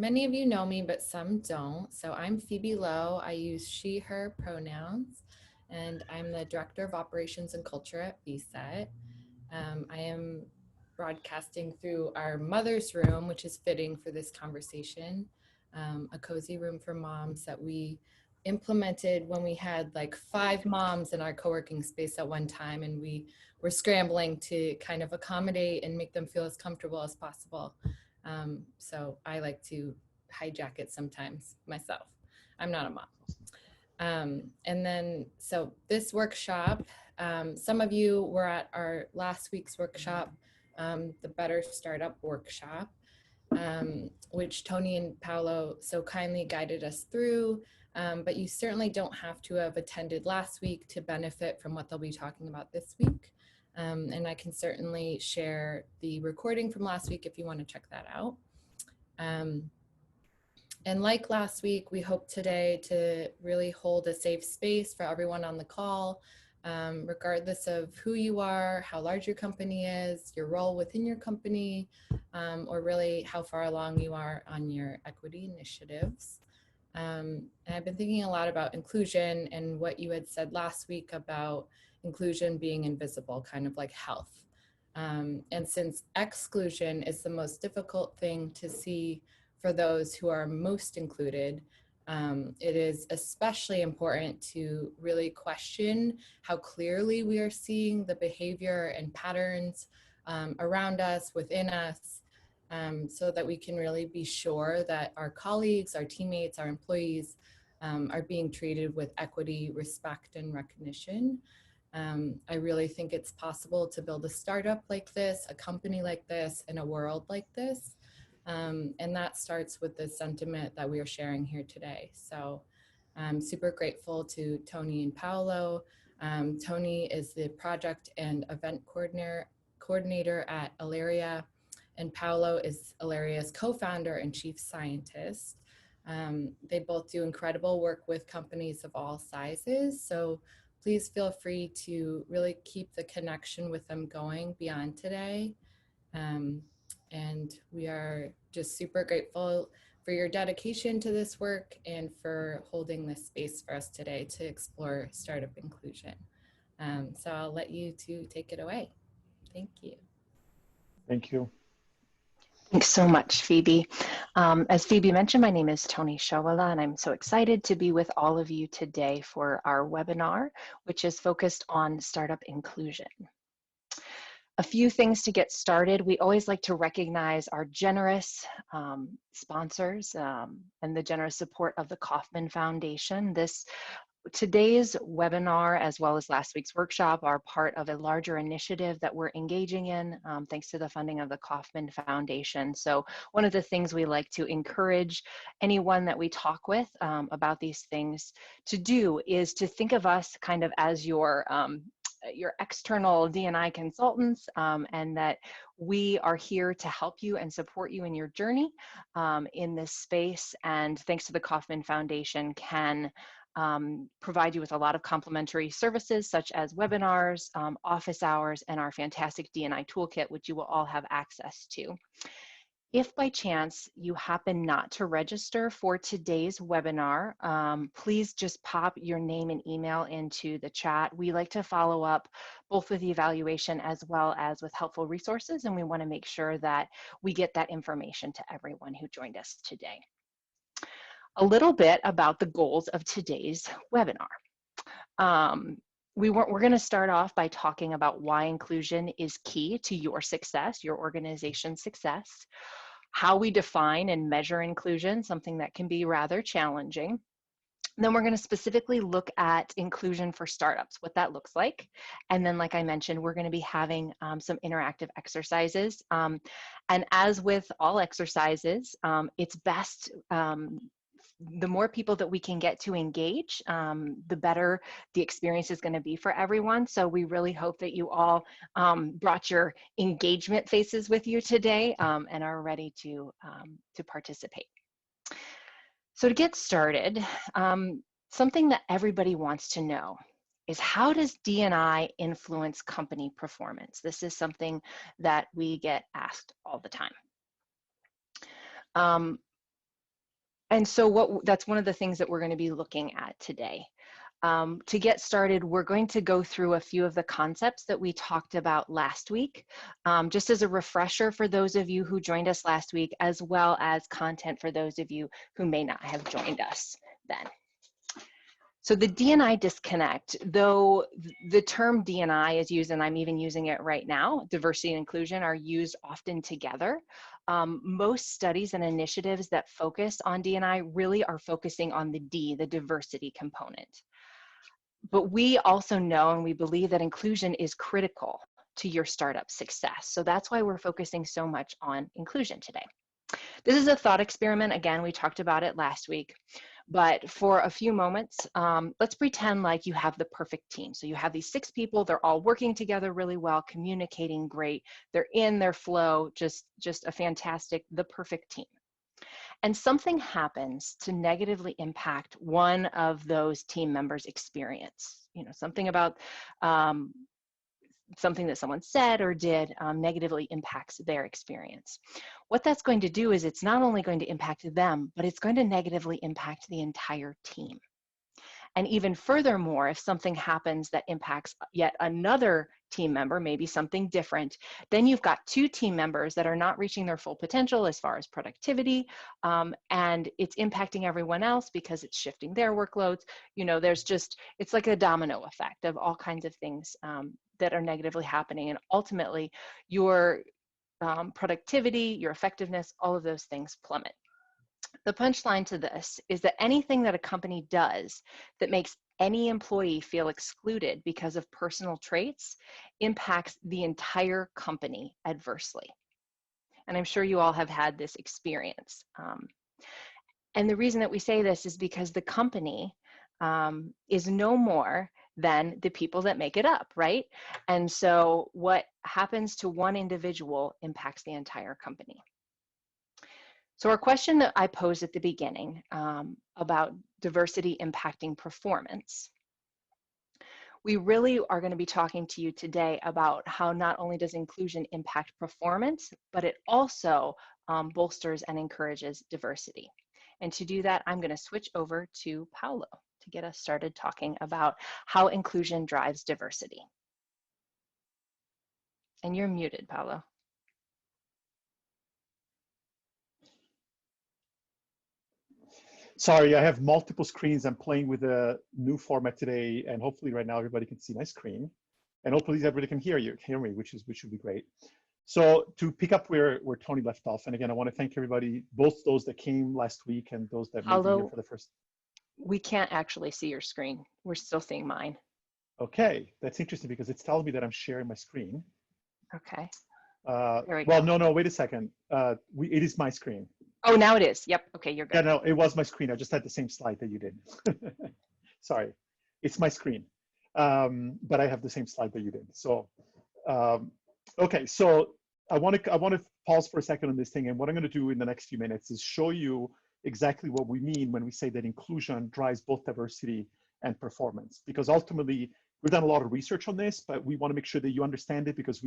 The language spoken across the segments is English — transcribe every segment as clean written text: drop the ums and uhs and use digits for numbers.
Many of you know me, but some don't. So I'm Phoebe Lowe. I use she, her pronouns, and I'm the Director of Operations and Culture at VCET. I am broadcasting through our mother's room, which is fitting for this conversation, a cozy room for moms that we implemented when we had like 5 moms in our co-working space at one time, and we were scrambling to kind of accommodate and make them feel as comfortable as possible. So I like to hijack it sometimes myself. I'm not a mom. And then, so this workshop, some of you were at our last week's workshop, the Better Startup Workshop, which Tony and Paolo so kindly guided us through. But you certainly don't have to have attended last week to benefit from what they'll be talking about this week. And I can certainly share the recording from last week if you want to check that out. And like last week, we hope today to really hold a safe space for everyone on the call, regardless of who you are, how large your company is, your role within your company, or really how far along you are on your equity initiatives. And I've been thinking a lot about inclusion and what you had said last week about inclusion being invisible, kind of like health. And since exclusion is the most difficult thing to see for those who are most included, it is especially important to really question how clearly we are seeing the behavior and patterns around us, within us, so that we can really be sure that our colleagues, our teammates, our employees are being treated with equity, respect, and recognition. I really think it's possible to build a startup like this, a company like this, in a world like this. And that starts with the sentiment that we are sharing here today. So I'm super grateful to Tony and Paolo. Tony is the project and event coordinator at Aleria, and Paolo is Aleria's co-founder and chief scientist. They both do incredible work with companies of all sizes. So please feel free to really keep the connection with them going beyond today. And we are just super grateful for your dedication to this work and for holding this space for us today to explore startup inclusion. So I'll let you two take it away. Thank you. Thank you. Thanks so much, Phoebe. As Phoebe mentioned, my name is Tony Shawala, and I'm so excited to be with all of you today for our webinar, which is focused on startup inclusion. A few things to get started. We always like to recognize our generous sponsors and the generous support of the Kauffman Foundation. Today's webinar, as well as last week's workshop, are part of a larger initiative that we're engaging in thanks to the funding of the Kauffman Foundation. So one of the things we like to encourage anyone that we talk with about these things to do is to think of us kind of as your external D&I consultants, and that we are here to help you and support you in your journey in this space. And thanks to the Kauffman Foundation, can provide you with a lot of complimentary services such as webinars, office hours, and our fantastic D&I toolkit, which you will all have access to. If by chance you happen not to register for today's webinar, please just pop your name and email into the chat. We like to follow up both with the evaluation as well as with helpful resources, and we want to make sure that we get that information to everyone who joined us today. A little bit about the goals of today's webinar. We're going to start off by talking about why inclusion is key to your success, your organization's success, how we define and measure inclusion, something that can be rather challenging. Then we're going to specifically look at inclusion for startups, what that looks like. And then, like I mentioned, we're going to be having some interactive exercises. And as with all exercises, it's best the more people that we can get to engage, the better the experience is going to be for everyone. So we really hope that you all brought your engagement faces with you today and are ready to participate. So to get started, something that everybody wants to know is, how does D&I influence company performance? This is something that we get asked all the time. And so that's one of the things that we're going to be looking at today. To get started, we're going to go through a few of the concepts that we talked about last week, just as a refresher for those of you who joined us last week, as well as content for those of you who may not have joined us then. So the D&I disconnect, though the term D&I is used, and I'm even using it right now, diversity and inclusion are used often together. Most studies and initiatives that focus on D&I really are focusing on the D, the diversity component. But we also know and we believe that inclusion is critical to your startup success. So that's why we're focusing so much on inclusion today. This is a thought experiment. Again, we talked about it last week. But for a few moments, let's pretend like you have the perfect team. So you have these 6 people, they're all working together really well, communicating great, they're in their flow, just a fantastic, the perfect team. And something happens to negatively impact one of those team members' experience. You know, something about something that someone said or did negatively impacts their experience. What that's going to do is it's not only going to impact them, but it's going to negatively impact the entire team. And even furthermore, if something happens that impacts yet another team member, maybe something different, then you've got 2 team members that are not reaching their full potential as far as productivity, and it's impacting everyone else because it's shifting their workloads. You know, it's like a domino effect of all kinds of things that are negatively happening, and ultimately your productivity, your effectiveness, all of those things plummet. The punchline to this is that anything that a company does that makes any employee feel excluded because of personal traits impacts the entire company adversely. And I'm sure you all have had this experience. And the reason that we say this is because the company is no more than the people that make it up, right? And so what happens to one individual impacts the entire company. So our question that I posed at the beginning about diversity impacting performance, we really are going to be talking to you today about how not only does inclusion impact performance, but it also bolsters and encourages diversity. And to do that, I'm going to switch over to Paulo to get us started talking about how inclusion drives diversity. And you're muted, Paulo. Sorry, I have multiple screens. I'm playing with a new format today, and hopefully right now everybody can see my screen, and hopefully everybody can hear me, which would be great. So to pick up where Tony left off, and again, I want to thank everybody, both those that came last week and those that may be here for the first. We can't actually see your screen. We're still seeing mine. Okay, that's interesting because it's telling me that I'm sharing my screen. Okay. Well, no, wait a second. It is my screen. Oh, now it is. Yep. Okay, you're good. Yeah, no, it was my screen. I just had the same slide that you did. Sorry, it's my screen, but I have the same slide that you did. So, okay, so I want to pause for a second on this thing, and what I'm going to do in the next few minutes is show you exactly what we mean when we say that inclusion drives both diversity and performance. Because ultimately, we've done a lot of research on this, but we want to make sure that you understand it, because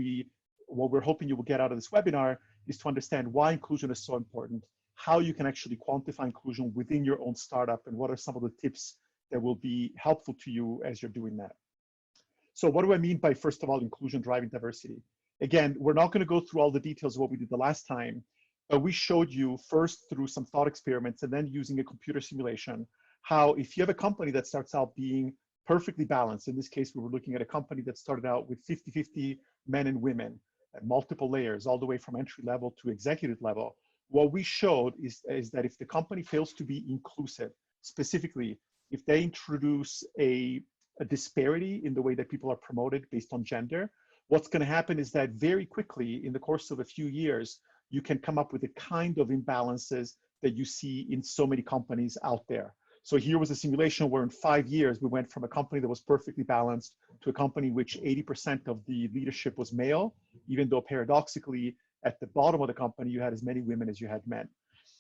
what we're hoping you will get out of this webinar is to understand why inclusion is so important, how you can actually quantify inclusion within your own startup, and what are some of the tips that will be helpful to you as you're doing that. So what do I mean by, first of all, inclusion driving diversity? Again, we're not going to go through all the details of what we did the last time, but we showed you first through some thought experiments and then using a computer simulation, how if you have a company that starts out being perfectly balanced, in this case, we were looking at a company that started out with 50-50 men and women at multiple layers, all the way from entry level to executive level. What we showed is that if the company fails to be inclusive, specifically, if they introduce a disparity in the way that people are promoted based on gender, what's going to happen is that very quickly, in the course of a few years, you can come up with the kind of imbalances that you see in so many companies out there. So here was a simulation where in 5 years, we went from a company that was perfectly balanced to a company which 80% of the leadership was male, even though paradoxically, at the bottom of the company, you had as many women as you had men.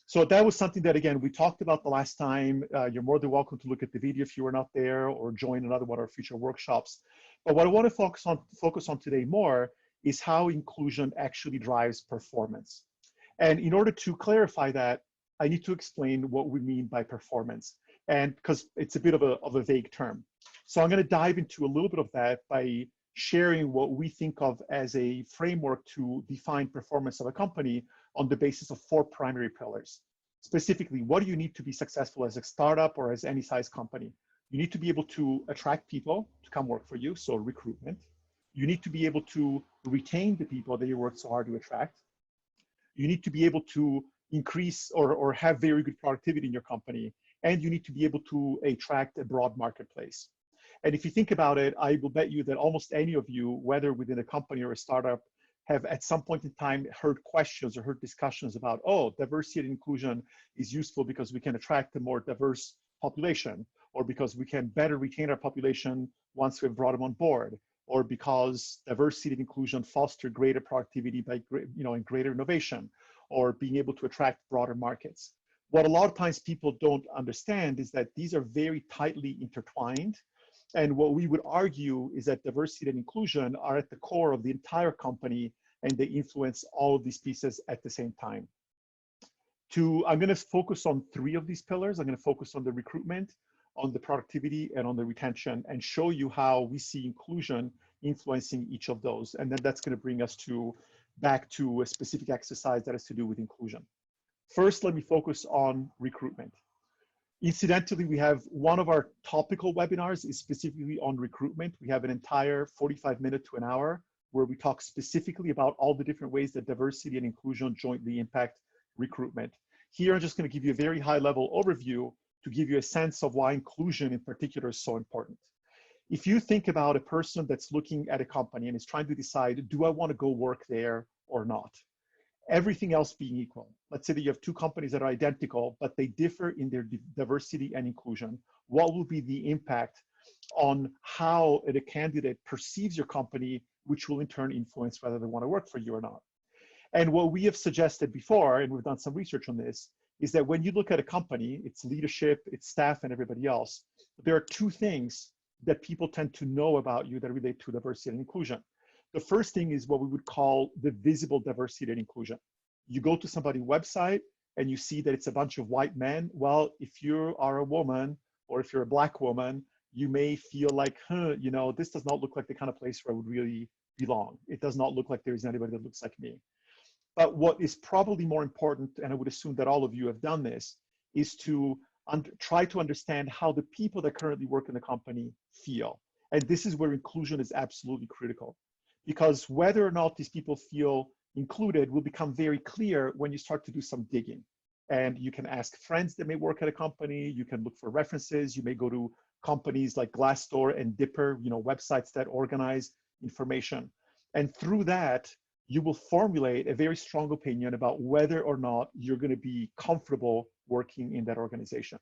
So that was something that, again, we talked about the last time. You're more than welcome to look at the video if you were not there, or join another one of our future workshops. But what I want to focus on today more is how inclusion actually drives performance. And in order to clarify that, I need to explain what we mean by performance, and because it's a bit of a vague term. So I'm going to dive into a little bit of that by sharing what we think of as a framework to define performance of a company on the basis of 4 primary pillars. Specifically, what do you need to be successful as a startup or as any size company? You need to be able to attract people to come work for you, so recruitment. You need to be able to retain the people that you worked so hard to attract. You need to be able to increase or have very good productivity in your company. And you need to be able to attract a broad marketplace. And if you think about it, I will bet you that almost any of you, whether within a company or a startup, have at some point in time heard questions or heard discussions about, oh, diversity and inclusion is useful because we can attract a more diverse population, or because we can better retain our population once we've brought them on board, or because diversity and inclusion foster greater productivity by and greater innovation, or being able to attract broader markets. What a lot of times people don't understand is that these are very tightly intertwined. And what we would argue is that diversity and inclusion are at the core of the entire company, and they influence all of these pieces at the same time. I'm going to focus on 3 of these pillars. I'm going to focus on the recruitment, on the productivity, and on the retention, and show you how we see inclusion influencing each of those. And then that's going to bring us back to a specific exercise that has to do with inclusion. First, let me focus on recruitment. Incidentally, we have one of our topical webinars is specifically on recruitment. We have an entire 45-minute to an hour where we talk specifically about all the different ways that diversity and inclusion jointly impact recruitment. Here, I'm just going to give you a very high-level overview to give you a sense of why inclusion in particular is so important. If you think about a person that's looking at a company and is trying to decide, do I want to go work there or not? Everything else being equal. Let's say that you have 2 companies that are identical, but they differ in their diversity and inclusion. What will be the impact on how a candidate perceives your company, which will in turn influence whether they want to work for you or not? And what we have suggested before, and we've done some research on this, is that when you look at a company, its leadership, its staff, and everybody else, there are 2 things that people tend to know about you that relate to diversity and inclusion. The first thing is what we would call the visible diversity and inclusion. You go to somebody's website and you see that it's a bunch of white men. Well, if you are a woman or if you're a Black woman, you may feel like, this does not look like the kind of place where I would really belong. It does not look like there's anybody that looks like me. But what is probably more important, and I would assume that all of you have done this, is to try to understand how the people that currently work in the company feel. And this is where inclusion is absolutely critical. Because whether or not these people feel included will become very clear when you start to do some digging. And you can ask friends that may work at a company, you can look for references, you may go to companies like Glassdoor and Dipper, websites that organize information. And through that, you will formulate a very strong opinion about whether or not you're going to be comfortable working in that organization.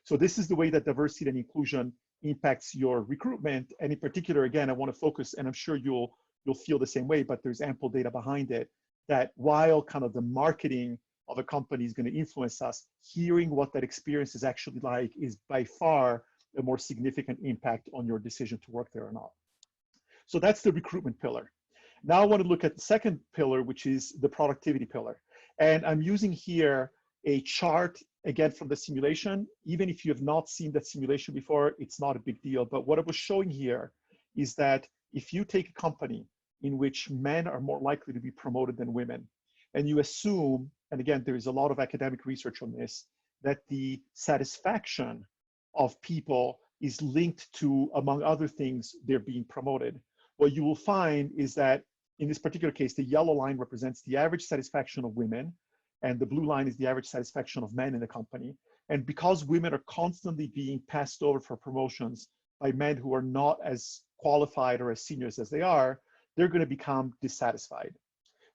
So this is the way that diversity and inclusion impacts your recruitment. And in particular, again, I want to focus, and I'm sure you'll feel the same way, but there's ample data behind it, that while kind of the marketing of a company is going to influence us, hearing what that experience is actually like is by far a more significant impact on your decision to work there or not. So that's the recruitment pillar. Now I want to look at the second pillar, which is the productivity pillar. And I'm using here a chart, again, from the simulation. Even if you have not seen that simulation before, it's not a big deal. But what I was showing here is that if you take a company in which men are more likely to be promoted than women, and you assume, and again, there is a lot of academic research on this, that the satisfaction of people is linked to, among other things, they're being promoted, what you will find is that in this particular case, the yellow line represents the average satisfaction of women, and the blue line is the average satisfaction of men in the company. And because women are constantly being passed over for promotions by men who are not as qualified or as seniors as they are, they're going to become dissatisfied.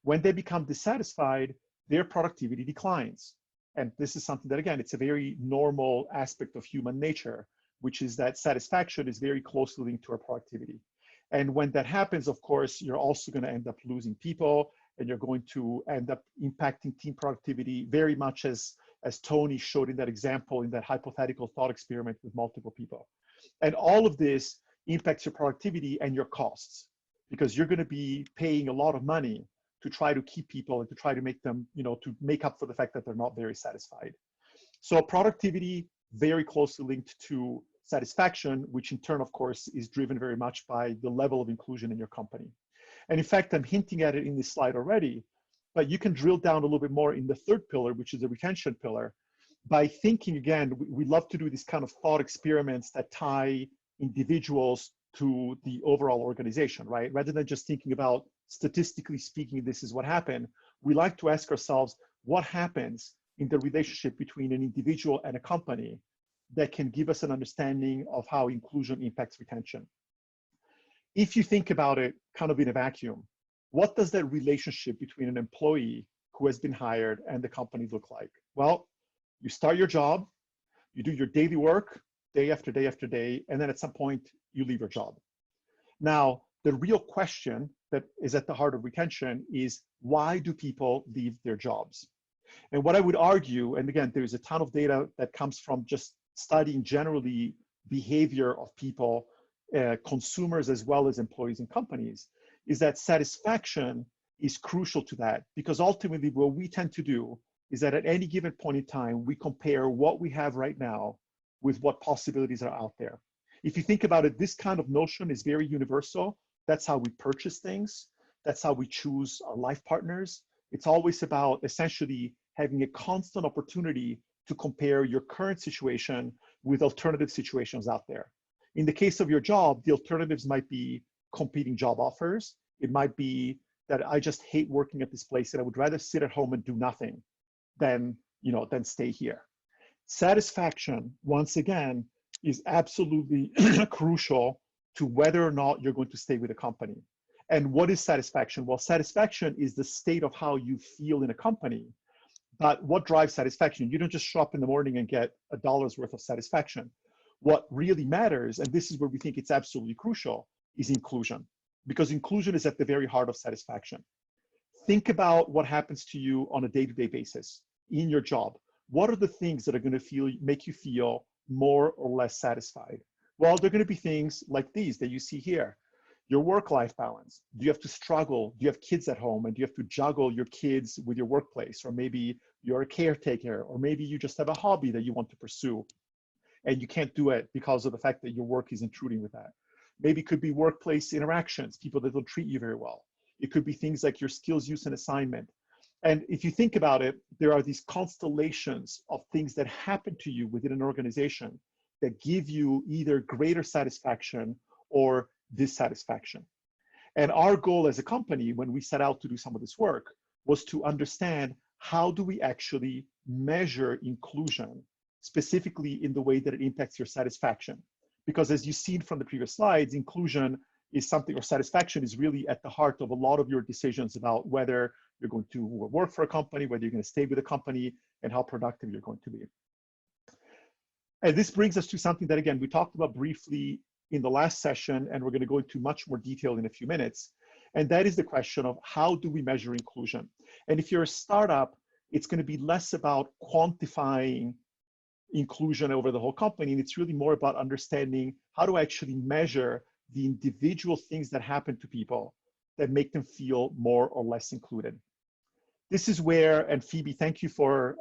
When they become dissatisfied, their productivity declines. And this is something that, again, it's a very normal aspect of human nature, which is that satisfaction is very closely linked to our productivity. And when that happens, of course, you're also going to end up losing people, and you're going to end up impacting team productivity very much as Tony showed in that example, in that hypothetical thought experiment with multiple people. And all of this impacts your productivity and your costs, because you're going to be paying a lot of money to try to keep people and to try to make them, to make up for the fact that they're not very satisfied. So productivity very closely linked to satisfaction, which in turn, of course, is driven very much by the level of inclusion in your company. And in fact, I'm hinting at it in this slide already, but you can drill down a little bit more in the third pillar, which is the retention pillar, by thinking again, we love to do these kind of thought experiments that tie individuals to the overall organization, right? Rather than just thinking about statistically speaking, this is what happened, we like to ask ourselves, what happens in the relationship between an individual and a company that can give us an understanding of how inclusion impacts retention. If you think about it kind of in a vacuum, what does that relationship between an employee who has been hired and the company look like? Well, you start your job, you do your daily work, day after day after day, and then at some point you leave your job. Now, the real question that is at the heart of retention is, why do people leave their jobs? And what I would argue, and again, there's a ton of data that comes from just studying generally behavior of people, consumers as well as employees and companies, is that satisfaction is crucial to that, because ultimately what we tend to do is that at any given point in time, we compare what we have right now with what possibilities are out there. If you think about it, this kind of notion is very universal. That's how we purchase things. That's how we choose our life partners. It's always about essentially having a constant opportunity to compare your current situation with alternative situations out there. In the case of your job, the alternatives might be competing job offers. It might be that I just hate working at this place and I would rather sit at home and do nothing than stay here. Satisfaction, once again, is absolutely crucial to whether or not you're going to stay with a company. And what is satisfaction? Well, satisfaction is the state of how you feel in a company. But what drives satisfaction? You don't just show up in the morning and get $1 worth of satisfaction. What really matters, and this is where we think it's absolutely crucial, is inclusion. Because inclusion is at the very heart of satisfaction. Think about what happens to you on a day-to-day basis in your job. What are the things that are going to make you feel more or less satisfied? Well, they're going to be things like these that you see here. Your work-life balance. Do you have to struggle? Do you have kids at home and do you have to juggle your kids with your workplace? Or maybe you're a caretaker, or maybe you just have a hobby that you want to pursue and you can't do it because of the fact that your work is intruding with that. Maybe it could be workplace interactions, people that don't treat you very well. It could be things like your skills, use, and assignment. And if you think about it, there are these constellations of things that happen to you within an organization that give you either greater satisfaction or dissatisfaction. And our goal as a company, when we set out to do some of this work, was to understand how do we actually measure inclusion, specifically in the way that it impacts your satisfaction. Because as you've seen from the previous slides, inclusion is something, or satisfaction is really at the heart of a lot of your decisions about whether you're going to work for a company, whether you're going to stay with a company, and how productive you're going to be. And this brings us to something that, again, we talked about briefly in the last session, and we're going to go into much more detail in a few minutes. And that is the question of how do we measure inclusion? And if you're a startup, it's going to be less about quantifying inclusion over the whole company, and it's really more about understanding how to actually measure the individual things that happen to people that make them feel more or less included. This is where, and Phoebe, thank you for,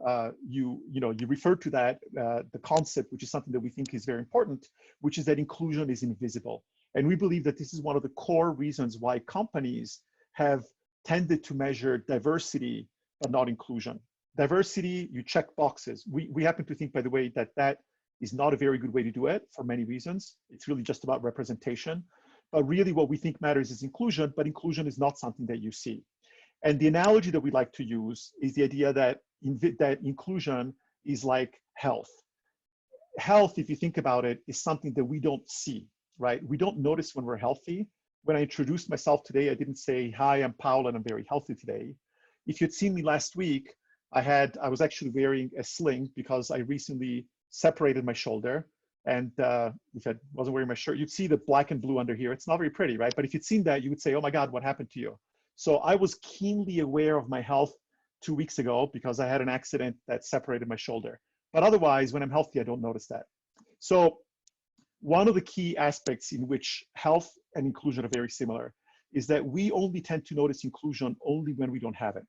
you referred to that, the concept, which is something that we think is very important, which is that inclusion is invisible. And we believe that this is one of the core reasons why companies have tended to measure diversity, but not inclusion. Diversity, you check boxes. We happen to think, by the way, that that is not a very good way to do it for many reasons. It's really just about representation. But really what we think matters is inclusion, but inclusion is not something that you see. And the analogy that we like to use is the idea that, that inclusion is like health. Health, if you think about it, is something that we don't see, right? We don't notice when we're healthy. When I introduced myself today, I didn't say, hi, I'm Paul and I'm very healthy today. If you'd seen me last week, I was actually wearing a sling because I recently separated my shoulder. And if I wasn't wearing my shirt, you'd see the black and blue under here. It's not very pretty, right? But if you'd seen that, you would say, oh my God, what happened to you? So I was keenly aware of my health 2 weeks ago because I had an accident that separated my shoulder. But otherwise, when I'm healthy, I don't notice that. So one of the key aspects in which health and inclusion are very similar is that we only tend to notice inclusion only when we don't have it.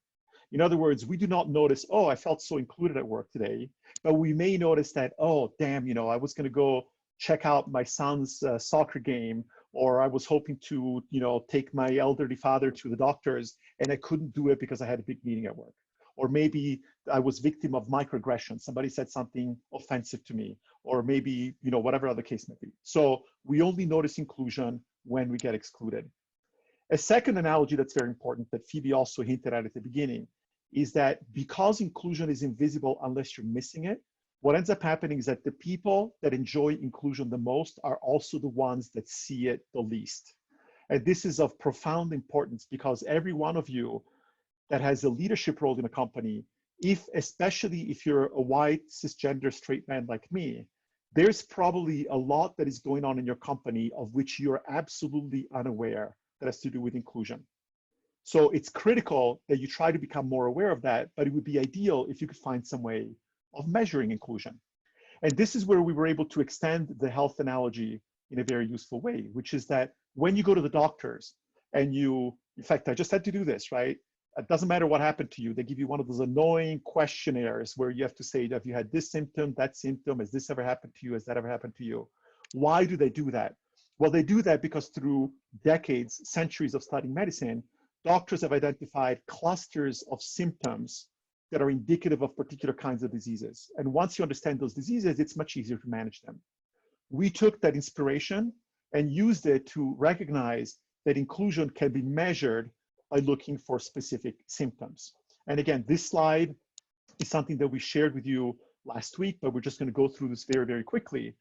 In other words, we do not notice, oh, I felt so included at work today, but we may notice that, oh, damn, I was going to go check out my son's soccer game, or I was hoping to, take my elderly father to the doctors, and I couldn't do it because I had a big meeting at work. Or maybe I was victim of microaggression. Somebody said something offensive to me, or maybe, whatever other case may be. So we only notice inclusion when we get excluded. A second analogy that's very important that Phoebe also hinted at the beginning is that because inclusion is invisible unless you're missing it, what ends up happening is that the people that enjoy inclusion the most are also the ones that see it the least. And this is of profound importance because every one of you that has a leadership role in a company, especially if you're a white, cisgender, straight man like me, there's probably a lot that is going on in your company of which you're absolutely unaware that has to do with inclusion. So it's critical that you try to become more aware of that, but it would be ideal if you could find some way of measuring inclusion. And this is where we were able to extend the health analogy in a very useful way, which is that when you go to the doctors and in fact, I just had to do this, right? It doesn't matter what happened to you. They give you one of those annoying questionnaires where you have to say, have you had this symptom, that symptom? Has this ever happened to you? Has that ever happened to you? Why do they do that? Well, they do that because through decades, centuries of studying medicine, doctors have identified clusters of symptoms that are indicative of particular kinds of diseases. And once you understand those diseases, it's much easier to manage them. We took that inspiration and used it to recognize that inclusion can be measured by looking for specific symptoms. And again, this slide is something that we shared with you last week, but we're just going to go through this very, very quickly,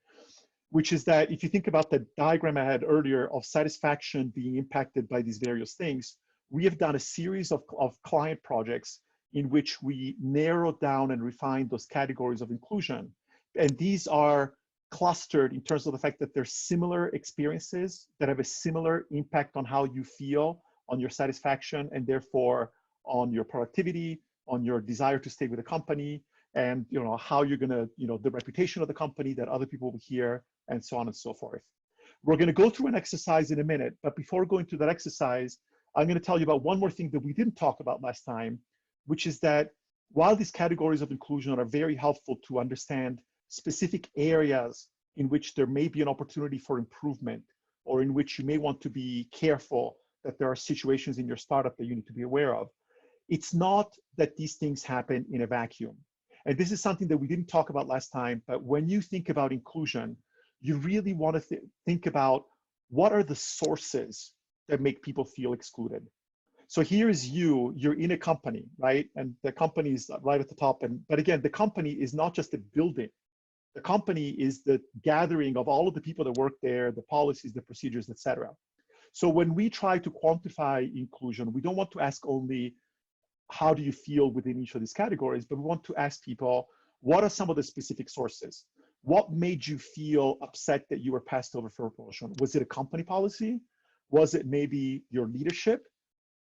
which is that if you think about the diagram I had earlier of satisfaction being impacted by these various things, we have done a series of client projects in which we narrowed down and refined those categories of inclusion. And these are clustered in terms of the fact that they're similar experiences that have a similar impact on how you feel, on your satisfaction, and therefore on your productivity, on your desire to stay with the company, and how you're gonna, the reputation of the company that other people will hear, and so on and so forth. We're gonna go through an exercise in a minute, but before going through that exercise, I'm gonna tell you about one more thing that we didn't talk about last time, which is that while these categories of inclusion are very helpful to understand specific areas in which there may be an opportunity for improvement, or in which you may want to be careful that there are situations in your startup that you need to be aware of, it's not that these things happen in a vacuum. And this is something that we didn't talk about last time, but when you think about inclusion, you really want to think about what are the sources that make people feel excluded. So here's you're in a company, right? And the company is right at the top. But again, the company is not just a building. The company is the gathering of all of the people that work there, the policies, the procedures, et cetera. So when we try to quantify inclusion, we don't want to ask only how do you feel within each of these categories, but we want to ask people, what are some of the specific sources? What made you feel upset that you were passed over for a promotion? Was it a company policy? Was it maybe your leadership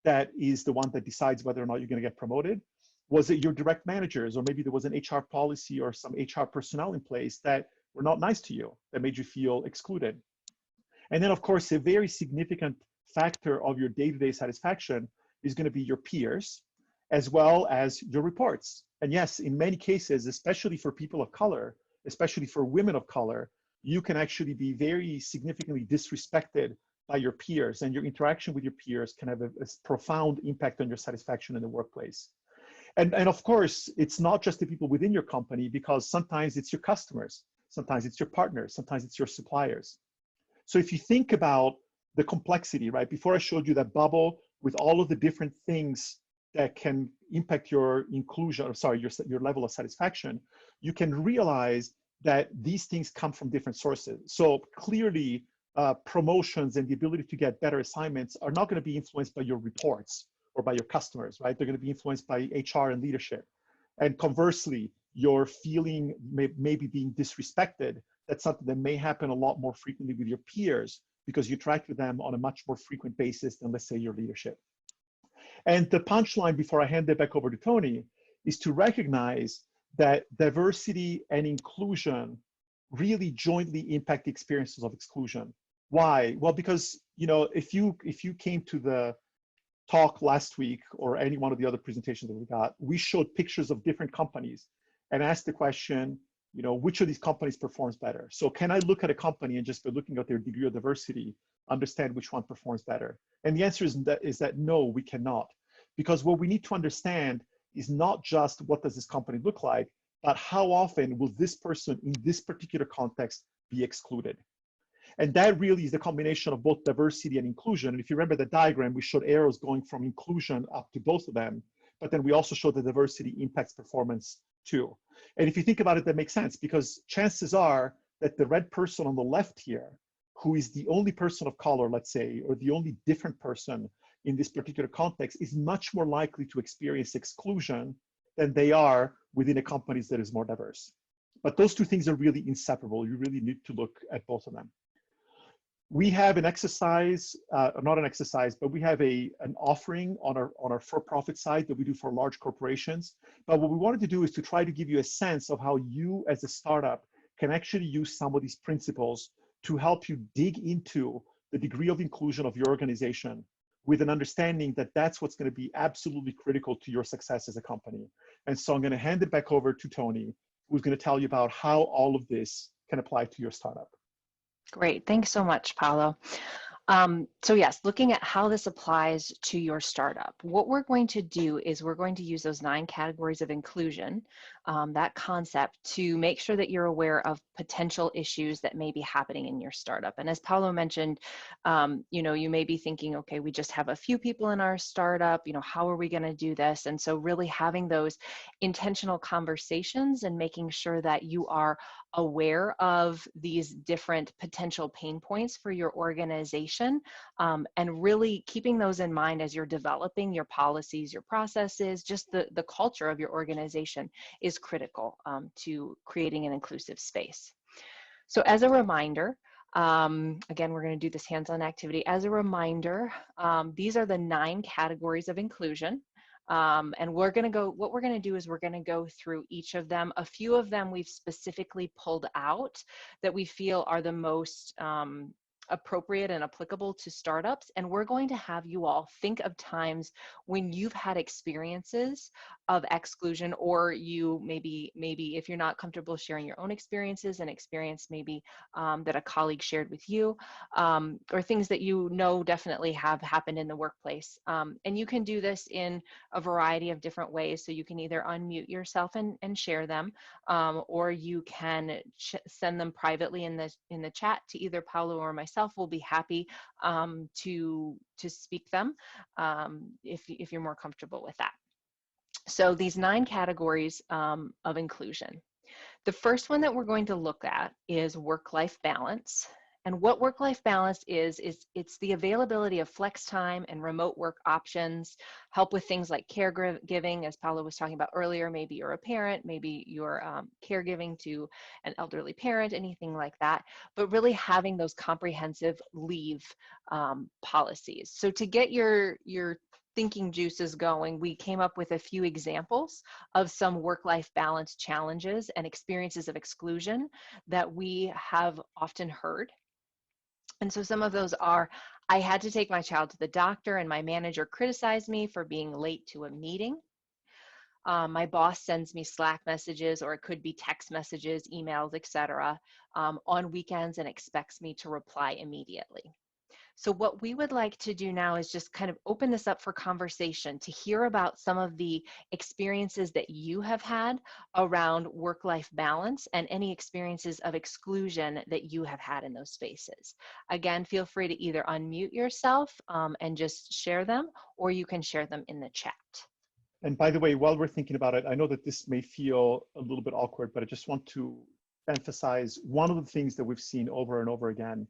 that is the one that decides whether or not you're going to get promoted? Was it your direct managers, or maybe there was an HR policy or some HR personnel in place that were not nice to you, that made you feel excluded? And then, of course, a very significant factor of your day-to-day satisfaction is going to be your peers, as well as your reports. And yes, in many cases, especially for people of color, especially for women of color, you can actually be very significantly disrespected by your peers, and your interaction with your peers can have a profound impact on your satisfaction in the workplace. And of course, it's not just the people within your company, because sometimes it's your customers, sometimes it's your partners, sometimes it's your suppliers. So if you think about the complexity, right? Before I showed you that bubble with all of the different things that can impact your inclusion, or sorry, your level of satisfaction, you can realize that these things come from different sources. So clearly, promotions and the ability to get better assignments are not going to be influenced by your reports or by your customers, right? They're going to be influenced by HR and leadership. And conversely, your feeling maybe being disrespected, that's something that may happen a lot more frequently with your peers because you interact with them on a much more frequent basis than, let's say, your leadership. And the punchline before I hand it back over to Tony is to recognize that diversity and inclusion really jointly impact the experiences of exclusion. Why? Well, because if you came to the talk last week or any one of the other presentations that we got, we showed pictures of different companies and asked the question, which of these companies performs better? So can I look at a company and just by looking at their degree of diversity, understand which one performs better? And the answer is that no, we cannot. Because what we need to understand is not just what does this company look like, but how often will this person in this particular context be excluded? And that really is the combination of both diversity and inclusion. And if you remember the diagram, we showed arrows going from inclusion up to both of them, but then we also showed that diversity impacts performance too. And if you think about it, that makes sense because chances are that the red person on the left here, who is the only person of color, let's say, or the only different person in this particular context, is much more likely to experience exclusion than they are within a company that is more diverse. But those two things are really inseparable. You really need to look at both of them. We have an exercise, not an exercise, but we have an offering on our for-profit side that we do for large corporations. But what we wanted to do is to try to give you a sense of how you as a startup can actually use some of these principles to help you dig into the degree of inclusion of your organization with an understanding that that's what's going to be absolutely critical to your success as a company. And so I'm going to hand it back over to Tony, who's going to tell you about how all of this can apply to your startup. Great, thanks so much, Paulo. So yes, looking at how this applies to your startup, what we're going to do is we're going to use those 9 categories of inclusion, that concept, to make sure that you're aware of potential issues that may be happening in your startup. And as Paulo mentioned, you may be thinking, okay, we just have a few people in our startup, how are we going to do this? And so really having those intentional conversations and making sure that you are aware of these different potential pain points for your organization, and really keeping those in mind as you're developing your policies, your processes, just the culture of your organization is critical to creating an inclusive space. So as a reminder, again, we're going to do this hands-on activity. As a reminder, these are the 9 categories of inclusion. And what we're going to do is we're going to go through each of them. A few of them we've specifically pulled out that we feel are the most appropriate and applicable to startups. And we're going to have you all think of times when you've had experiences of exclusion, or you maybe if you're not comfortable sharing your own experiences, an experience maybe that a colleague shared with you, or things that definitely have happened in the workplace. And you can do this in a variety of different ways. So you can either unmute yourself and share them, or you can send them privately in the chat to either Paulo or myself. We'll be happy to speak them if you're more comfortable with that. So these 9 categories of inclusion. The first one that we're going to look at is work-life balance. And what work-life balance is it's the availability of flex time and remote work options, help with things like caregiving, as Paulo was talking about earlier. Maybe you're a parent, maybe you're caregiving to an elderly parent, anything like that, but really having those comprehensive leave policies. So to get your thinking juices going, we came up with a few examples of some work-life balance challenges and experiences of exclusion that we have often heard. And so some of those are, I had to take my child to the doctor and my manager criticized me for being late to a meeting. My boss sends me Slack messages, or it could be text messages, emails, etc., on weekends and expects me to reply immediately. So what we would like to do now is just kind of open this up for conversation to hear about some of the experiences that you have had around work-life balance and any experiences of exclusion that you have had in those spaces. Again, feel free to either unmute yourself and just share them, or you can share them in the chat. And by the way, while we're thinking about it, I know that this may feel a little bit awkward, but I just want to emphasize one of the things that we've seen over and over again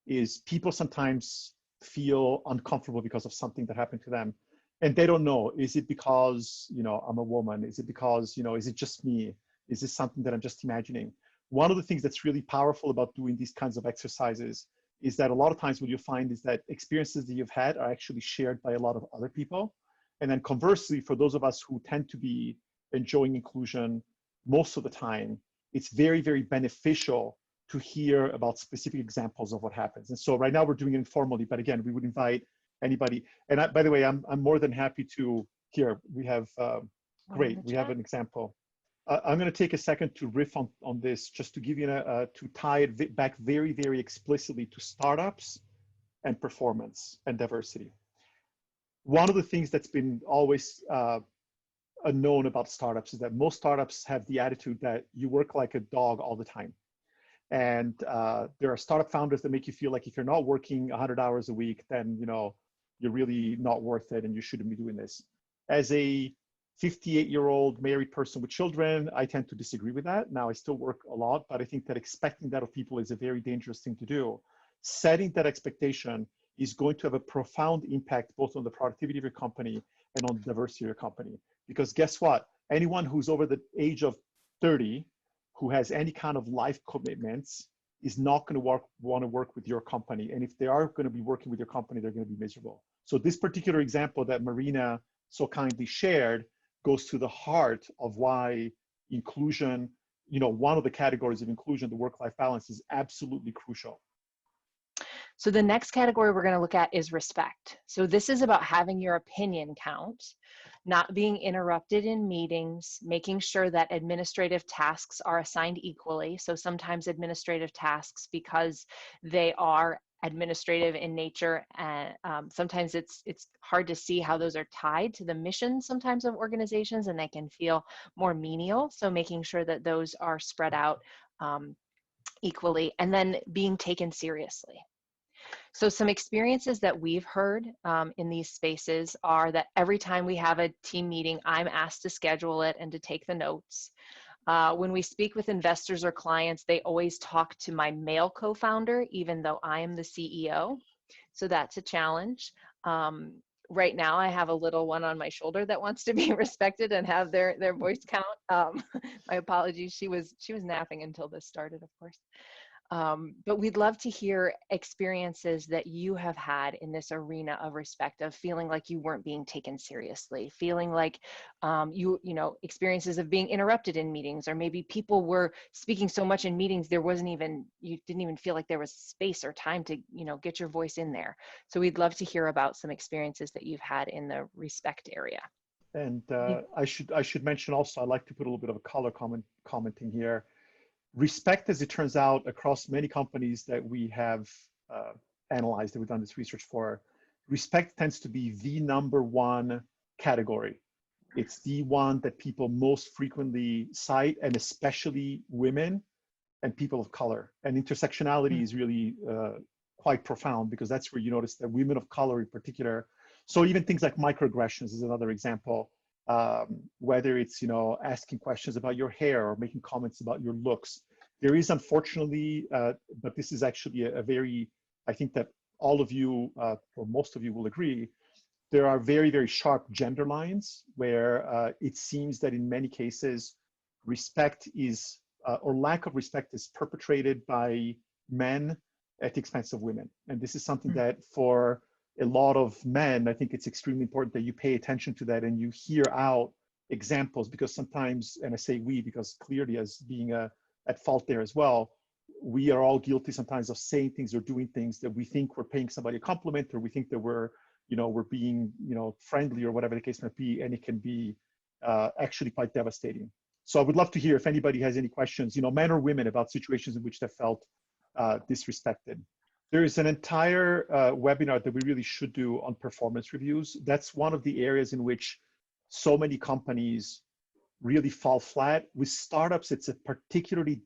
is people sometimes feel uncomfortable because of something that happened to them. And they don't know, is it because, I'm a woman? Is it because, is it just me? Is this something that I'm just imagining? One of the things that's really powerful about doing these kinds of exercises is that a lot of times what you find is that experiences that you've had are actually shared by a lot of other people. And then conversely, for those of us who tend to be enjoying inclusion most of the time, it's very, very beneficial to hear about specific examples of what happens. And so right now we're doing it informally, but again, we would invite Anybody? And by the way, I'm more than happy to, here, we have, One in great, the we have chat. an example. I'm going to take a second to riff on this, just to give you, to tie it back very, very explicitly to startups and performance and diversity. One of the things that's been always unknown about startups is that most startups have the attitude that you work like a dog all the time. And there are startup founders that make you feel like if you're not working 100 hours a week, then you're really not worth it and you shouldn't be doing this. As a 58-year-old married person with children, I tend to disagree with that. Now, I still work a lot, but I think that expecting that of people is a very dangerous thing to do. Setting that expectation is going to have a profound impact both on the productivity of your company and on the diversity of your company. Because guess what? Anyone who's over the age of 30 who has any kind of life commitments is not going to want to work with your company. And if they are going to be working with your company, they're going to be miserable. So this particular example that Marina so kindly shared goes to the heart of why inclusion, one of the categories of inclusion, the work-life balance, is absolutely crucial. So the next category we're going to look at is respect. So this is about having your opinion count, not being interrupted in meetings, making sure that administrative tasks are assigned equally. So sometimes administrative tasks, because they are administrative in nature, and sometimes it's hard to see how those are tied to the mission sometimes of organizations, and they can feel more menial. So making sure that those are spread out equally, and then being taken seriously. So some experiences that we've heard in these spaces are that every time we have a team meeting, I'm asked to schedule it and to take the notes. When we speak with investors or clients, they always talk to my male co-founder, even though I am the CEO. So that's a challenge. Right now, I have a little one on my shoulder that wants to be respected and have their voice count. My apologies. She was napping until this started, of course. But we'd love to hear experiences that you have had in this arena of respect, of feeling like you weren't being taken seriously, feeling like experiences of being interrupted in meetings, or maybe people were speaking so much in meetings you didn't even feel like there was space or time to get your voice in there. So we'd love to hear about some experiences that you've had in the respect area. And I should mention also, I like to put a little bit of a color commenting here. Respect, as it turns out, across many companies that we have analyzed, that we've done this research for, respect tends to be the number one category. It's the one that people most frequently cite, and especially women and people of color. And intersectionality is really quite profound, because that's where you notice that women of color in particular. So even things like microaggressions is another example. Whether it's asking questions about your hair or making comments about your looks. There is, unfortunately, but this is actually a very, I think that all of you, or most of you, will agree, there are very, very sharp gender lines where it seems that in many cases respect is, or lack of respect is perpetrated by men at the expense of women. And this is something that for a lot of men, I think it's extremely important that you pay attention to that and you hear out examples, because sometimes, and I say we because clearly as being at fault there as well, we are all guilty sometimes of saying things or doing things that we think we're paying somebody a compliment, or we think that we're being friendly or whatever the case might be, and it can be actually quite devastating. So I would love to hear if anybody has any questions, men or women, about situations in which they felt disrespected. There is an entire webinar that we really should do on performance reviews. That's one of the areas in which so many companies really fall flat. With startups, it's a particularly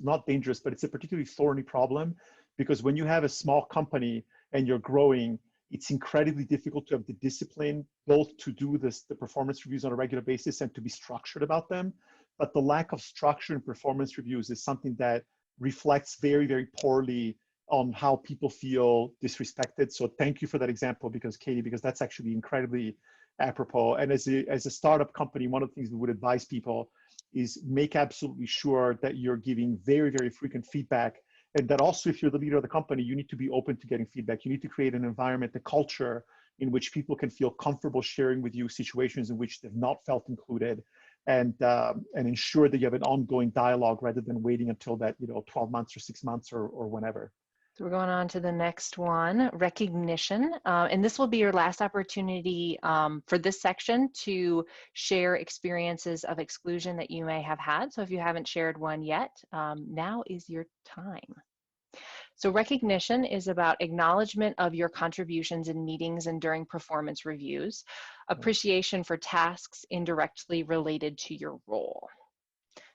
not dangerous, but it's a particularly thorny problem, because when you have a small company and you're growing, it's incredibly difficult to have the discipline both to do the performance reviews on a regular basis and to be structured about them. But the lack of structure in performance reviews is something that reflects very, very poorly on how people feel disrespected. So thank you for that example, Katie, because that's actually incredibly apropos. And as a startup company, one of the things we would advise people is make absolutely sure that you're giving very, very frequent feedback. And that also, if you're the leader of the company, you need to be open to getting feedback. You need to create an environment, a culture in which people can feel comfortable sharing with you situations in which they've not felt included, and ensure that you have an ongoing dialogue rather than waiting until that 12 months or 6 months or whenever. So we're going on to the next one, recognition. And this will be your last opportunity for this section to share experiences of exclusion that you may have had. So if you haven't shared one yet, now is your time. So recognition is about acknowledgement of your contributions in meetings and during performance reviews, appreciation for tasks indirectly related to your role.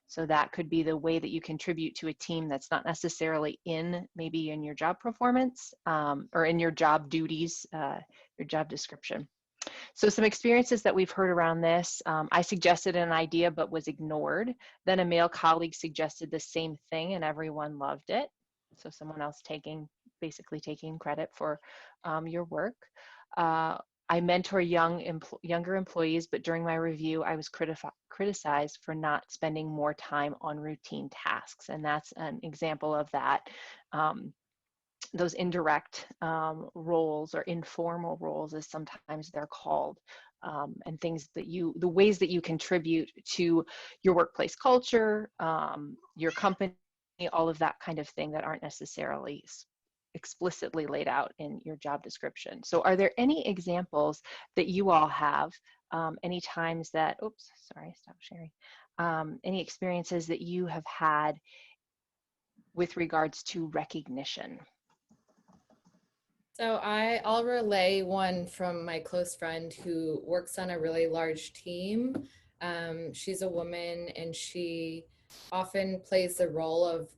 So that could be the way that you contribute to a team that's not necessarily maybe in your job performance or in your job duties, your job description. So some experiences that we've heard around this, I suggested an idea but was ignored. Then a male colleague suggested the same thing and everyone loved it. So someone else basically taking credit for your work. I mentor younger employees, but during my review, I was criticized for not spending more time on routine tasks. And that's an example of that. Those indirect roles or informal roles, as sometimes they're called, and the ways that you contribute to your workplace culture, your company, all of that kind of thing that aren't necessarily explicitly laid out in your job description. So are there any examples that you all have, any times that, oops, sorry, stop sharing, any experiences that you have had with regards to recognition? So I'll relay one from my close friend who works on a really large team. She's a woman and she often plays the role of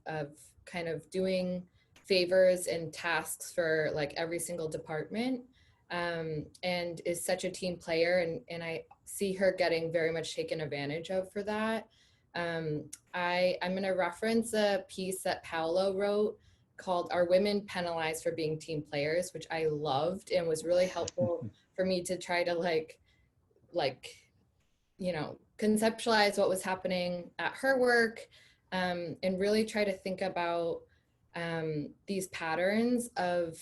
kind of doing favors and tasks for like every single department, and is such a team player, and I see her getting very much taken advantage of for that. I'm going to reference a piece that Paolo wrote called "Are Women Penalized for Being Team Players," which I loved and was really helpful for me to try to like conceptualize what was happening at her work, and really try to think about these patterns of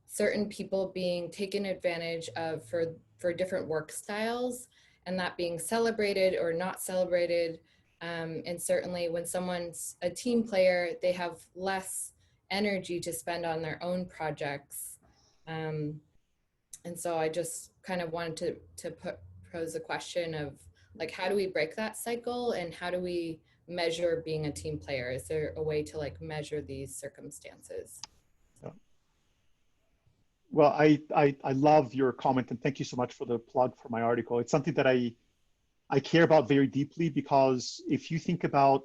certain people being taken advantage of for different work styles, and that being celebrated or not celebrated. And certainly when someone's a team player, they have less energy to spend on their own projects. And so I just kind of wanted to pose a question of like, how do we break that cycle and how do we measure being a team player? Is there a way to like measure these circumstances? Yeah. Well, I love your comment and thank you so much for the plug for my article. It's something that I care about very deeply, because if you think about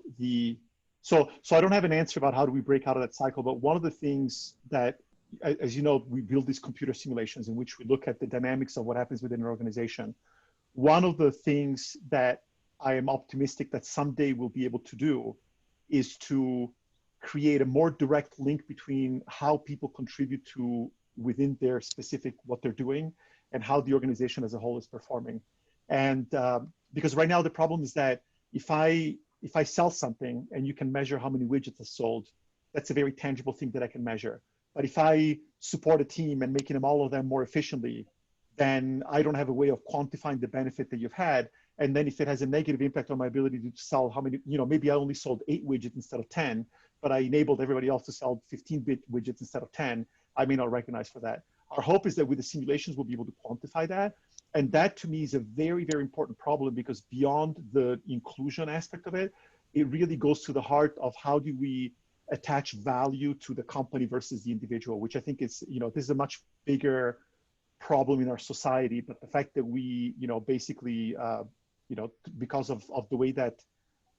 so I don't have an answer about how do we break out of that cycle, but one of the things that, as you know, we build these computer simulations in which we look at the dynamics of what happens within an organization. One of the things that I am optimistic that someday we'll be able to do is to create a more direct link between how people contribute to within their specific what they're doing and how the organization as a whole is performing. And because right now the problem is that if I sell something and you can measure how many widgets are sold, that's a very tangible thing that I can measure. But if I support a team and making them all of them more efficiently, then I don't have a way of quantifying the benefit that you've had. And then if it has a negative impact on my ability to sell how many, maybe I only sold 8 widgets instead of 10, but I enabled everybody else to sell 15 widgets instead of 10, I may not recognize for that. Our hope is that with the simulations, we'll be able to quantify that. And that to me is a very, very important problem, because beyond the inclusion aspect of it, it really goes to the heart of how do we attach value to the company versus the individual, which I think is, this is a much bigger problem in our society. But the fact that we, basically, because of the way that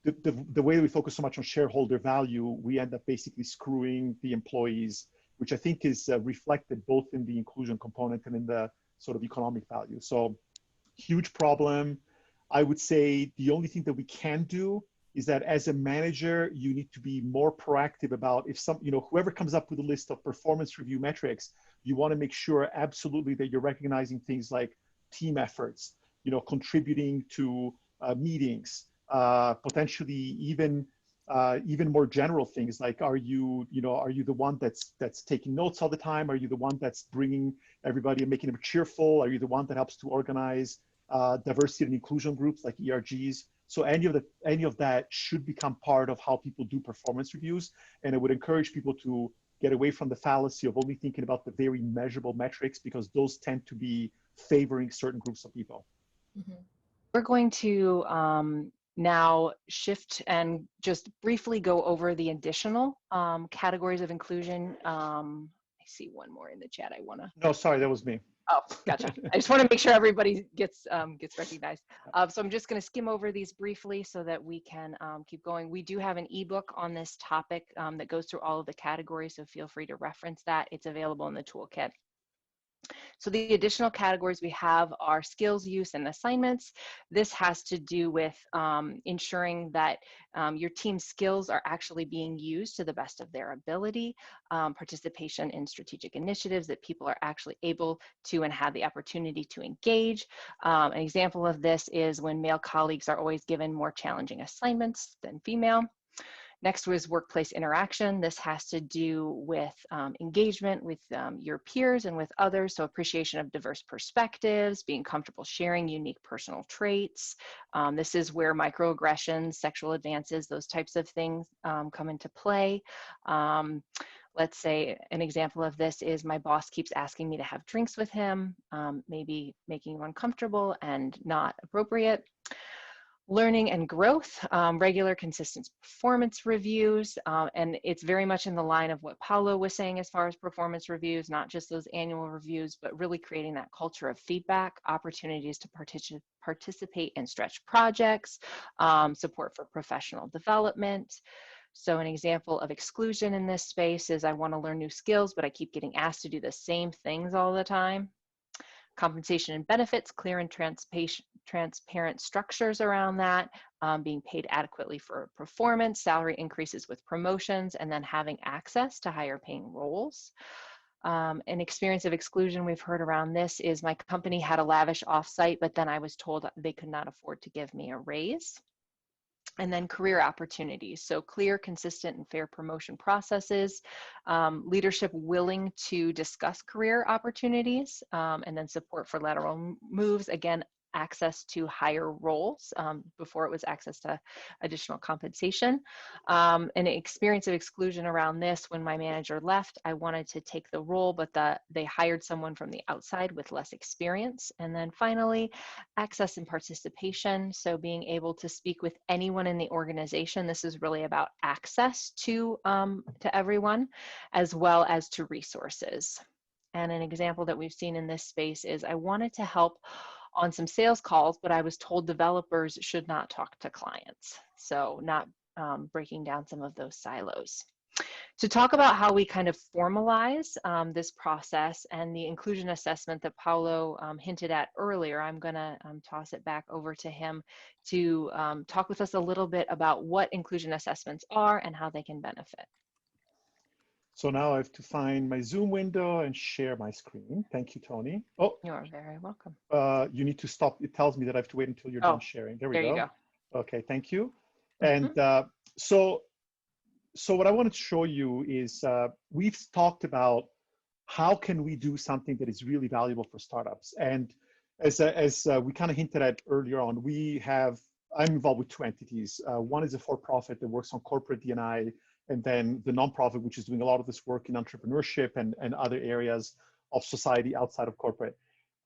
the way we focus so much on shareholder value, we end up basically screwing the employees, which I think is reflected both in the inclusion component and in the sort of economic value. So huge problem. I would say the only thing that we can do is that as a manager, you need to be more proactive about if whoever comes up with a list of performance review metrics, you want to make sure absolutely that you're recognizing things like team efforts, contributing to meetings, potentially even more general things like, are you the one that's taking notes all the time? Are you the one that's bringing everybody and making them cheerful? Are you the one that helps to organize diversity and inclusion groups like ERGs? So any of that should become part of how people do performance reviews. And I would encourage people to get away from the fallacy of only thinking about the very measurable metrics, because those tend to be favoring certain groups of people. Mhm. We're going to now shift and just briefly go over the additional categories of inclusion. I see one more in the chat. I want to. No, sorry, that was me. Oh, gotcha. I just want to make sure everybody gets recognized. So I'm just going to skim over these briefly so that we can keep going. We do have an ebook on this topic that goes through all of the categories, so feel free to reference that. It's available in the toolkit. So the additional categories we have are skills, use, and assignments. This has to do with ensuring that your team's skills are actually being used to the best of their ability, participation in strategic initiatives that people are actually able to and have the opportunity to engage. An example of this is when male colleagues are always given more challenging assignments than female. Next was workplace interaction. This has to do with engagement with your peers and with others, so appreciation of diverse perspectives, being comfortable sharing unique personal traits. This is where microaggressions, sexual advances, those types of things come into play. Let's say an example of this is my boss keeps asking me to have drinks with him, maybe making him uncomfortable and not appropriate. Learning and growth, regular consistent performance reviews, and it's very much in the line of what Paulo was saying as far as performance reviews, not just those annual reviews, but really creating that culture of feedback, opportunities to participate in stretch projects, support for professional development. So an example of exclusion in this space is I want to learn new skills, but I keep getting asked to do the same things all the time. Compensation and benefits, clear and transparent structures around that, being paid adequately for performance, salary increases with promotions, and then having access to higher paying roles. An experience of exclusion we've heard around this is my company had a lavish offsite, but then I was told they could not afford to give me a raise. And then career opportunities. So clear, consistent, and fair promotion processes, leadership willing to discuss career opportunities, and then support for lateral moves. Again, access to higher roles. Before it was access to additional compensation. An experience of exclusion around this, when my manager left, I wanted to take the role, but they hired someone from the outside with less experience. And then finally, access and participation. So being able to speak with anyone in the organization. This is really about access to everyone, as well as to resources. And an example that we've seen in this space is I wanted to help on some sales calls, but I was told developers should not talk to clients. So not breaking down some of those silos. To talk about how we kind of formalize this process and the inclusion assessment that Paulo hinted at earlier, I'm gonna toss it back over to him to talk with us a little bit about what inclusion assessments are and how they can benefit. So now I have to find my Zoom window and share my screen. Thank you, Tony. Oh, You're very welcome. You need to stop. It tells me that I have to wait until you're done sharing. There we go. There you go. Okay, thank you. And so what I wanted to show you is we've talked about how can we do something that is really valuable for startups. And as we kind of hinted at earlier on, I'm involved with two entities. One is a for-profit that works on corporate D&I, and then the nonprofit, which is doing a lot of this work in entrepreneurship and other areas of society outside of corporate.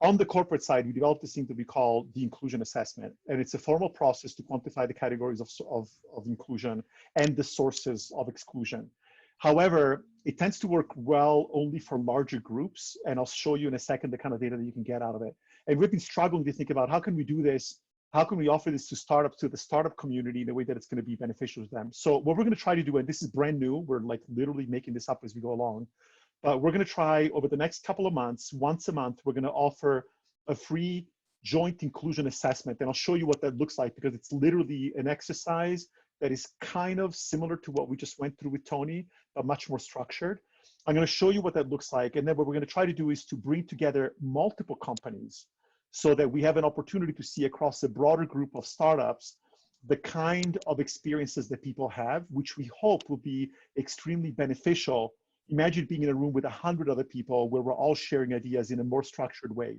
On the corporate side, we developed this thing that we call the inclusion assessment. And it's a formal process to quantify the categories of inclusion and the sources of exclusion. However, it tends to work well only for larger groups. And I'll show you in a second the kind of data that you can get out of it. And we've been struggling to think about how can we do this? How can we offer this to startups, to the startup community in a way that it's going to be beneficial to them? So what we're going to try to do, and this is brand new, we're like literally making this up as we go along, but we're going to try over the next couple of months, once a month, we're going to offer a free joint inclusion assessment. And I'll show you what that looks like, because it's literally an exercise that is kind of similar to what we just went through with Tony, but much more structured. I'm going to show you what that looks like. And then what we're going to try to do is to bring together multiple companies so that we have an opportunity to see across a broader group of startups the kind of experiences that people have, which we hope will be extremely beneficial. Imagine being in a room with 100 other people where we're all sharing ideas in a more structured way.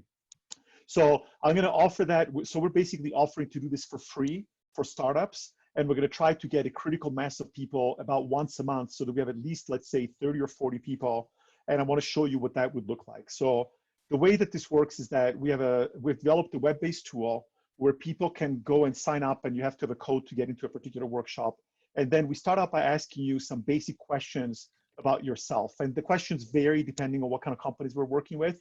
So I'm going to offer that. So we're basically offering to do this for free for startups. And we're going to try to get a critical mass of people about once a month so that we have at least, let's say, 30 or 40 people. And I want to show you what that would look like. So the way that this works is that we've developed a web-based tool where people can go and sign up, and you have to have a code to get into a particular workshop. And then we start out by asking you some basic questions about yourself. And the questions vary depending on what kind of companies we're working with.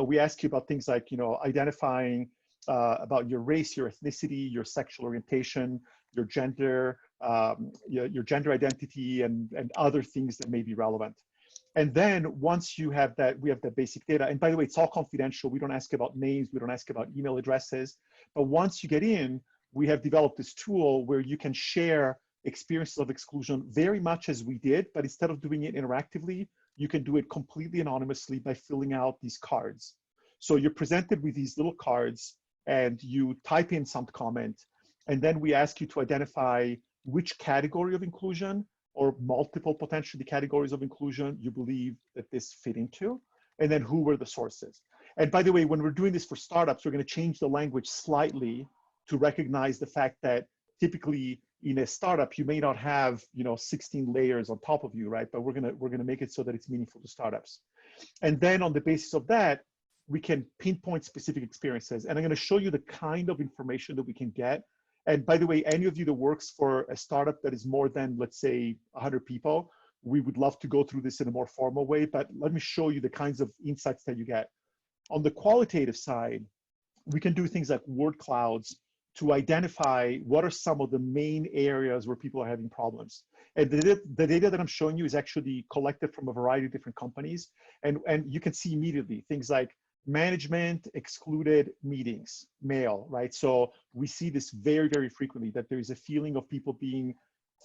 We ask you about things like, identifying about your race, your ethnicity, your sexual orientation, your gender, your gender identity, and other things that may be relevant. And then once you have that, we have that basic data. And by the way, it's all confidential. We don't ask about names. We don't ask about email addresses. But once you get in, we have developed this tool where you can share experiences of exclusion very much as we did, but instead of doing it interactively, you can do it completely anonymously by filling out these cards. So you're presented with these little cards and you type in some comment, and then we ask you to identify which category of inclusion or multiple potentially categories of inclusion you believe that this fit into, and then who were the sources. And by the way, when we're doing this for startups, we're going to change the language slightly to recognize the fact that typically in a startup, you may not have 16 layers on top of you, right? But we're gonna make it so that it's meaningful to startups. And then on the basis of that, we can pinpoint specific experiences. And I'm gonna show you the kind of information that we can get. And by the way, any of you that works for a startup that is more than, let's say, 100 people, we would love to go through this in a more formal way, but let me show you the kinds of insights that you get. On the qualitative side, we can do things like word clouds to identify what are some of the main areas where people are having problems. And the data that I'm showing you is actually collected from a variety of different companies. And you can see immediately things like management excluded meetings, male, right? So we see this very, very frequently, that there is a feeling of people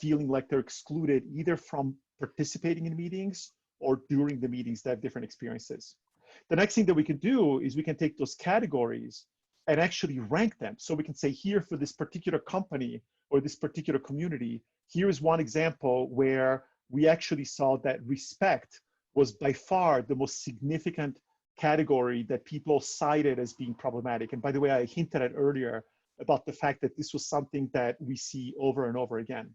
feeling like they're excluded either from participating in meetings or during the meetings. They have different experiences. The next thing that we can do is we can take those categories and actually rank them. So we can say here for this particular company or this particular community, here is one example where we actually saw that respect was by far the most significant category that people cited as being problematic. And by the way, I hinted at earlier about the fact that this was something that we see over and over again.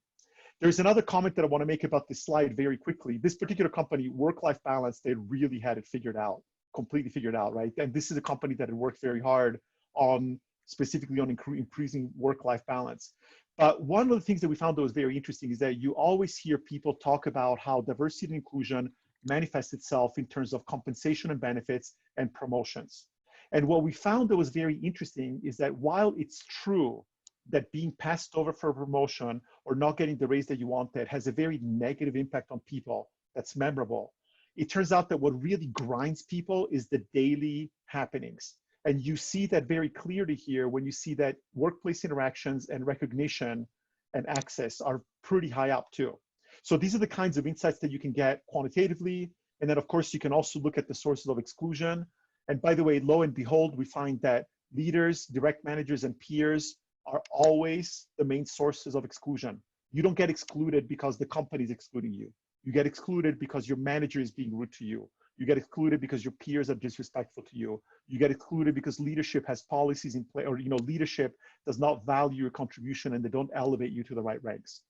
There's another comment that I want to make about this slide very quickly. This particular company, work-life balance, they really had it figured out, completely figured out, right? And this is a company that had worked very hard on specifically on increasing work-life balance. But one of the things that we found that was very interesting is that you always hear people talk about how diversity and inclusion manifests itself in terms of compensation and benefits and promotions. And what we found that was very interesting is that while it's true that being passed over for a promotion or not getting the raise that you wanted has a very negative impact on people that's memorable, it turns out that what really grinds people is the daily happenings. And you see that very clearly here when you see that workplace interactions and recognition and access are pretty high up too. So these are the kinds of insights that you can get quantitatively. And then of course, you can also look at the sources of exclusion. And by the way, lo and behold, we find that leaders, direct managers, and peers are always the main sources of exclusion. You don't get excluded because the company is excluding you. You get excluded because your manager is being rude to you. You get excluded because your peers are disrespectful to you. You get excluded because leadership has policies in place, or leadership does not value your contribution and they don't elevate you to the right ranks.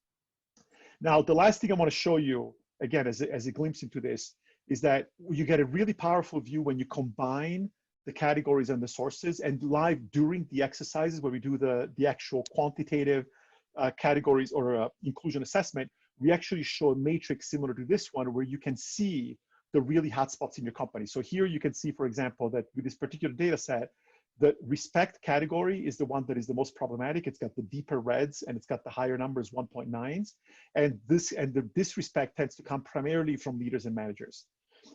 Now, the last thing I want to show you, again, as a glimpse into this, is that you get a really powerful view when you combine the categories and the sources. And live during the exercises where we do the actual quantitative categories or inclusion assessment, we actually show a matrix similar to this one where you can see the really hot spots in your company. So here you can see, for example, that with this particular data set, the respect category is the one that is the most problematic. It's got the deeper reds and it's got the higher numbers, 1.9s. And the disrespect tends to come primarily from leaders and managers.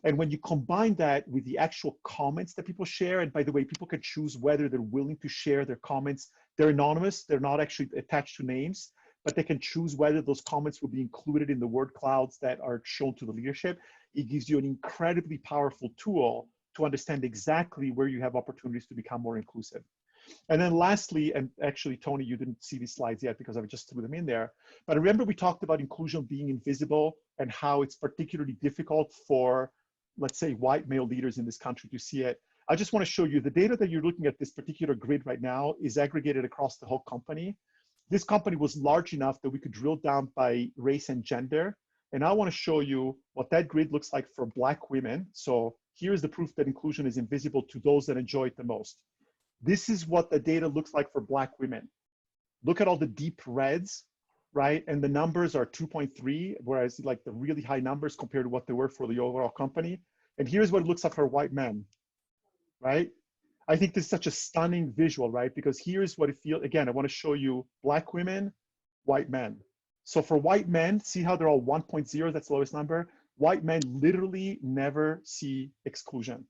And when you combine that with the actual comments that people share, and by the way, people can choose whether they're willing to share their comments. They're anonymous, they're not actually attached to names, but they can choose whether those comments will be included in the word clouds that are shown to the leadership. It gives you an incredibly powerful tool to understand exactly where you have opportunities to become more inclusive. And then lastly, and actually, Tony, you didn't see these slides yet because I just threw them in there, but remember we talked about inclusion being invisible and how it's particularly difficult for, let's say, white male leaders in this country to see it. I just want to show you the data that you're looking at. This particular grid right now is aggregated across the whole company. This company was large enough that we could drill down by race and gender. And I want to show you what that grid looks like for Black women. So here's the proof that inclusion is invisible to those that enjoy it the most. This is what the data looks like for Black women. Look at all the deep reds, right? And the numbers are 2.3, whereas like the really high numbers compared to what they were for the overall company. And here's what it looks like for white men, right? I think this is such a stunning visual, right? Because here's what it feels, again, I want to show you Black women, white men. So for white men, see how they're all 1.0, that's the lowest number. White men literally never see exclusion.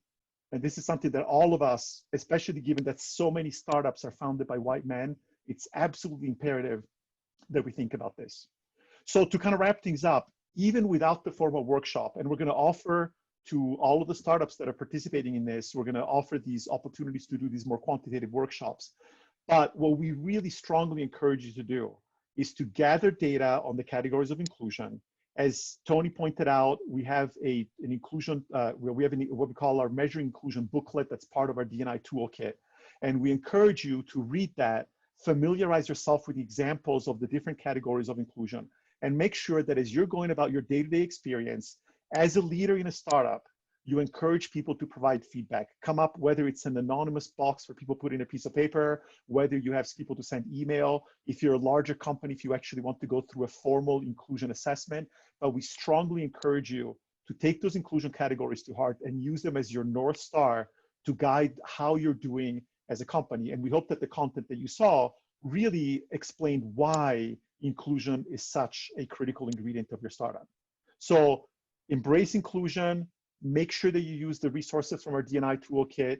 And this is something that all of us, especially given that so many startups are founded by white men, it's absolutely imperative that we think about this. So to kind of wrap things up, even without the formal workshop, and we're going to offer to all of the startups that are participating in this, we're going to offer these opportunities to do these more quantitative workshops. But what we really strongly encourage you to do is to gather data on the categories of inclusion. As Tony pointed out, we have an inclusion, where we have what we call our measuring inclusion booklet that's part of our D&I toolkit. And we encourage you to read that, familiarize yourself with the examples of the different categories of inclusion, and make sure that as you're going about your day-to-day experience, as a leader in a startup, you encourage people to provide feedback. Come up, whether it's an anonymous box where people put in a piece of paper, whether you have people to send email. If you're a larger company, if you actually want to go through a formal inclusion assessment, but we strongly encourage you to take those inclusion categories to heart and use them as your North Star to guide how you're doing as a company. And we hope that the content that you saw really explained why inclusion is such a critical ingredient of your startup. So embrace inclusion, make sure that you use the resources from our D&I toolkit,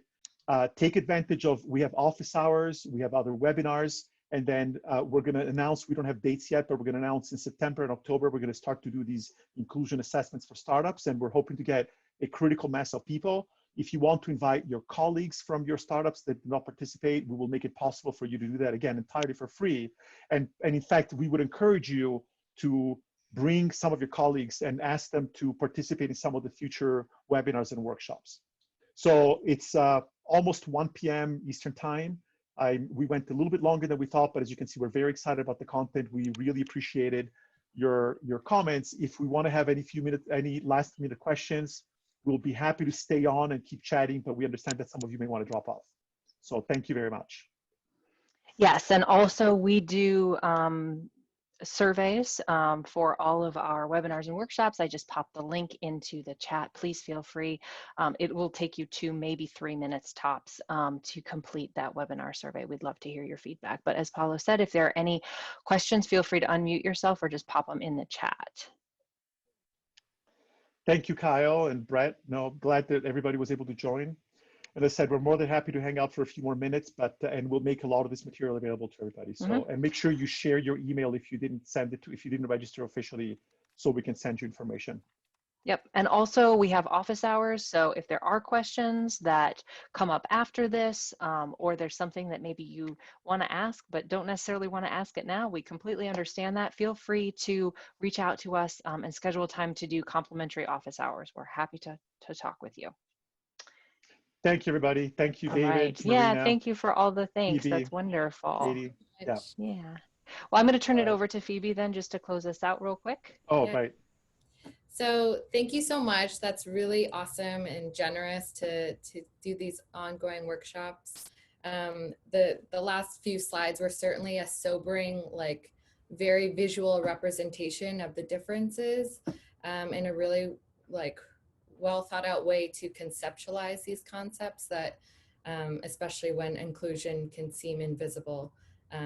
take advantage of, we have office hours, we have other webinars, and then we're gonna announce, we don't have dates yet, but we're gonna announce in September and October, we're gonna start to do these inclusion assessments for startups, and we're hoping to get a critical mass of people. If you want to invite your colleagues from your startups that do not participate, we will make it possible for you to do that, again, entirely for free. And in fact, we would encourage you to bring some of your colleagues and ask them to participate in some of the future webinars and workshops. So it's almost 1 p.m. Eastern time. We went a little bit longer than we thought, but as you can see, we're very excited about the content. We really appreciated your comments. If we want to have any last minute questions, we'll be happy to stay on and keep chatting, but we understand that some of you may want to drop off. So thank you very much. Yes, and also we do surveys for all of our webinars and workshops. I just popped the link into the chat. Please feel free. It will take you 2, maybe 3 minutes tops to complete that webinar survey. We'd love to hear your feedback. But as Paulo said, if there are any questions, feel free to unmute yourself or just pop them in the chat. Thank you, Kyle and Brett. No, glad that everybody was able to join. And as I said, we're more than happy to hang out for a few more minutes, but and we'll make a lot of this material available to everybody. So, and make sure you share your email if you didn't send it to, if you didn't register officially, so we can send you information. Yep, and also we have office hours. So if there are questions that come up after this, or there's something that maybe you want to ask, but don't necessarily want to ask it now, we completely understand that. Feel free to reach out to us and schedule time to do complimentary office hours. We're happy to talk with you. Thank you, everybody. Thank you, David. Right. Marina, yeah, thank you for all the thanks. Phoebe, That's wonderful. Katie. Yeah. Yeah. Well, I'm going to turn it over to Phoebe then, just to close us out real quick. Oh, Yeah. right. So thank you so much. That's really awesome and generous to do these ongoing workshops. The last few slides were certainly a sobering, like very visual representation of the differences in a really like well thought out way to conceptualize these concepts that especially when inclusion can seem invisible.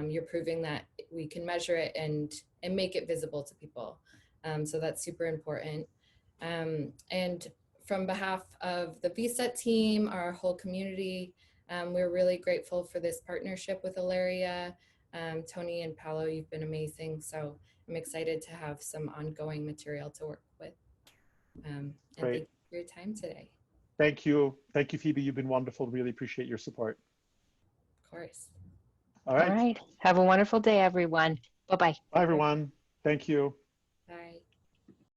You're proving that we can measure it and make it visible to people. So that's super important. And from behalf of the VCET team, our whole community, we're really grateful for this partnership with Aleria. Tony and Paulo, you've been amazing. So I'm excited to have some ongoing material to work with. And thank you for your time today. Thank you. Thank you, Phoebe. You've been wonderful. Really appreciate your support. Of course. All right. All right. Have a wonderful day, everyone. Bye-bye. Bye, everyone. Thank you.